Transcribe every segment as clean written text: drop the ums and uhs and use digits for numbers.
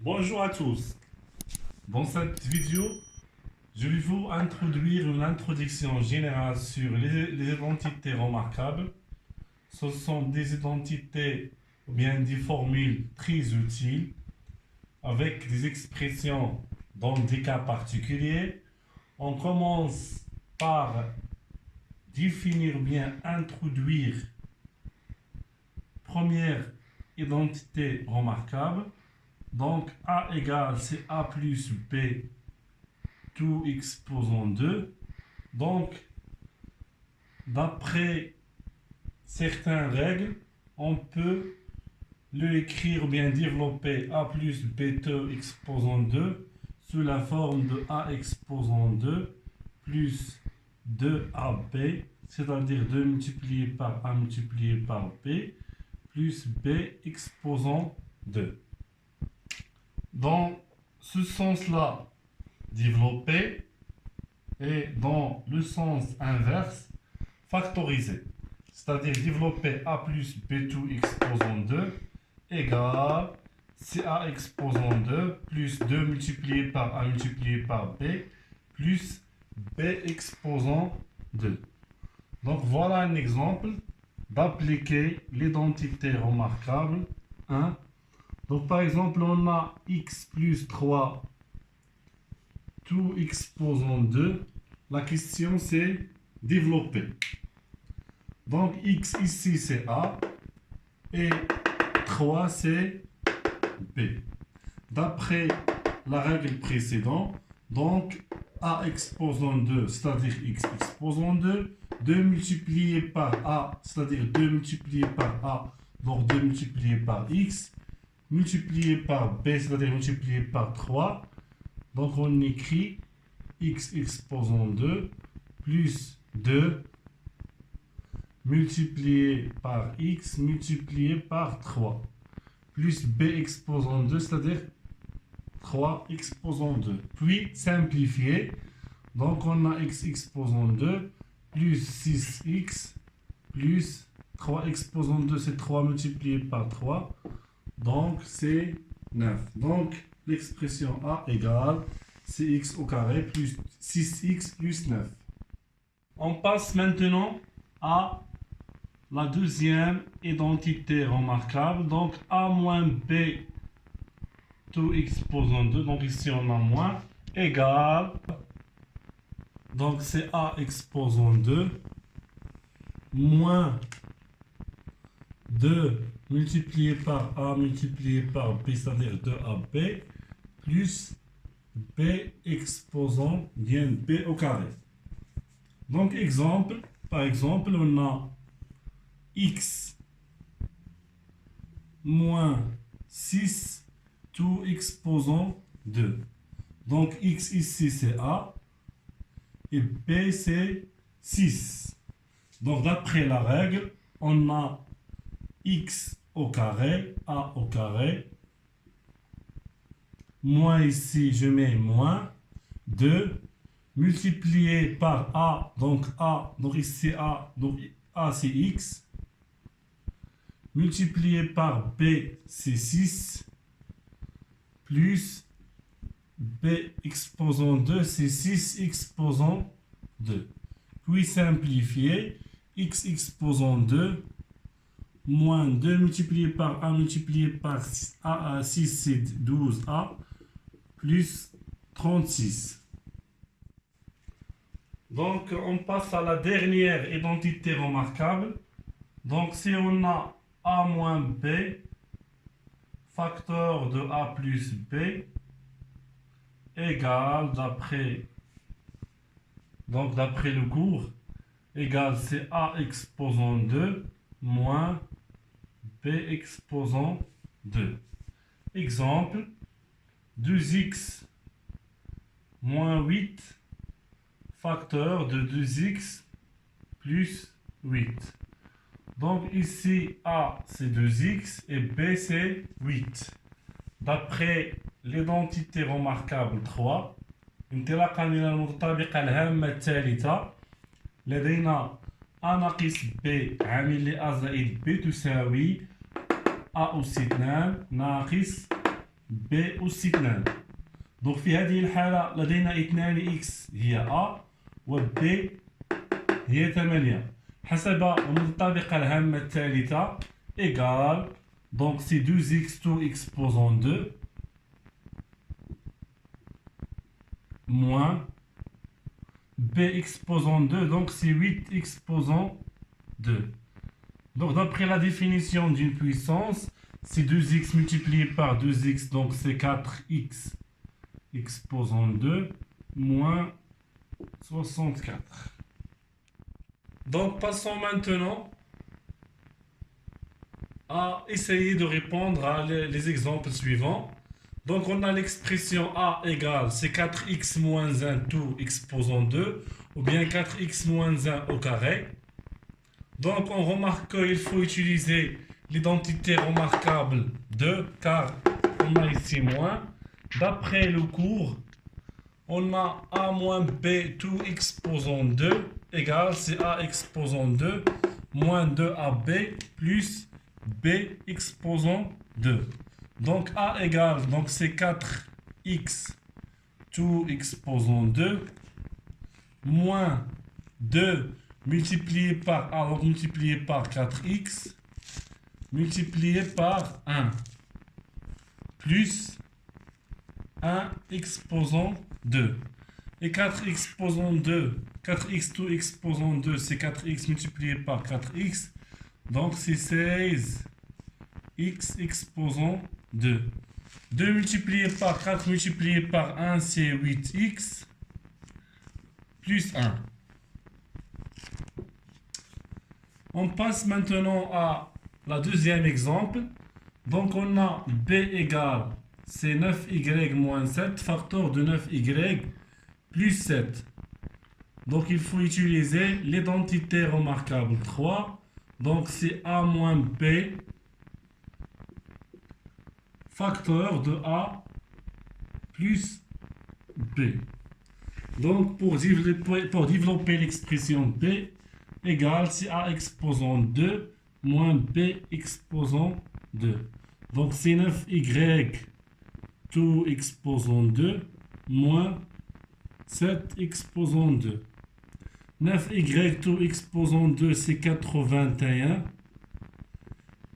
Bonjour à tous. Dans cette vidéo, je vais vous introduire une introduction générale sur les identités remarquables. Ce sont des identités ou bien des formules très utiles avec des expressions dans des cas particuliers. On commence par définir bien, introduire première identité remarquable. Donc A égale c'est A plus B, tout exposant 2. Donc, d'après certaines règles, on peut le écrire ou bien développer A plus B tout exposant 2 sous la forme de A exposant 2 plus 2AB, c'est-à-dire 2 multiplié par A multiplié par B, plus B exposant 2. Dans ce sens-là, développer, et dans le sens inverse, factoriser. C'est-à-dire développer A plus B tout exposant 2 égale CA exposant 2 plus 2 multiplié par A multiplié par B plus B exposant 2. Donc voilà un exemple d'appliquer l'identité remarquable 1. Donc par exemple, on a x plus 3 tout exposant 2. La question c'est développer. Donc x ici c'est A et 3 c'est B. D'après la règle précédente, donc A exposant 2, c'est-à-dire x exposant 2, 2 multiplié par A, c'est-à-dire 2 multiplié par A, donc 2 multiplié par x, multiplié par B, c'est-à-dire multiplié par 3. Donc on écrit x exposant 2 plus 2 multiplié par x multiplié par 3 plus b exposant 2, c'est-à-dire 3 exposant 2. Puis simplifier. Donc on a x exposant 2 plus 6x plus 3 exposant 2, c'est 3 multiplié par 3. Donc c'est 9. Donc l'expression A égale cx au carré plus 6x plus 9. On passe maintenant à la deuxième identité remarquable. Donc A moins B tout exposant 2. Donc ici on a moins égale. Donc c'est A exposant 2 moins 2 multiplié par A multiplié par B, c'est-à-dire 2AB, plus B exposant bien B au carré. Donc exemple, par exemple, on a x moins 6 tout exposant 2. Donc x ici c'est A et B c'est 6. Donc d'après la règle, on a x au carré, A au carré, moins ici je mets moins 2 multiplié par A, donc ici A, donc A c'est x, multiplié par B c'est 6, plus B exposant 2 c'est 6 exposant 2. Puis simplifier, x exposant 2 moins 2 multiplié par A multiplié par 6 c'est 12A plus 36. Donc on passe à la dernière identité remarquable. Donc si on a A moins B, facteur de A plus B, égale, d'après le cours, égale c'est A exposant 2 moins B exposant 2. Exemple, 2x moins 8 facteur de 2x plus 8. Donc ici A c'est 2x et B c'est 8. D'après l'identité remarquable 3، انطلاقا من المتطابقة الهامة الثالثة لدينا A ناقص B عامل ل A زائد B تساوي A أس 2 ناقص B أس 2. دونك في هذه الحالة لدينا 2 إكس هي A و B هي 8. حسب المنطبقة الهامة الثالثة égal donc c'est 2x tout exposant 2 moins B exposant 2 donc c'est 8 exposant 2. Donc d'après la définition d'une puissance, c'est 2x multiplié par 2x, donc c'est 4x exposant 2 moins 64. Donc passons maintenant à essayer de répondre à les exemples suivants. Donc on a l'expression A égale c'est 4x moins 1 tout exposant 2 ou bien 4x moins 1 au carré. Donc on remarque qu'il faut utiliser l'identité remarquable de car on a ici moins. D'après le cours, on a A moins B tout exposant 2 égale c'est A exposant 2 moins 2AB plus B exposant 2. Donc A égale, donc c'est 4x tout exposant 2 moins 2 multiplié par A, donc multiplié par 4x multiplié par 1 plus 1 exposant 2. Et 4 exposant 2, 4x tout exposant 2, c'est 4x multiplié par 4x. Donc c'est 16x exposant 2. 2 multiplié par 4 multiplié par 1, c'est 8x plus 1. On passe maintenant à la deuxième exemple. Donc on a B égale, c'est 9y moins 7, facteur de 9y plus 7. Donc il faut utiliser l'identité remarquable 3. Donc c'est A moins B, facteur de A plus B. Donc pour développer l'expression B égale, c'est A exposant 2 moins B exposant 2. Donc c'est 9y tout exposant 2 moins 7 exposant 2. 9y tout exposant 2 c'est 81.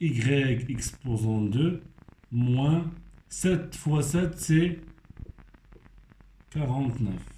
Y exposant 2 moins 7 fois 7 c'est 49.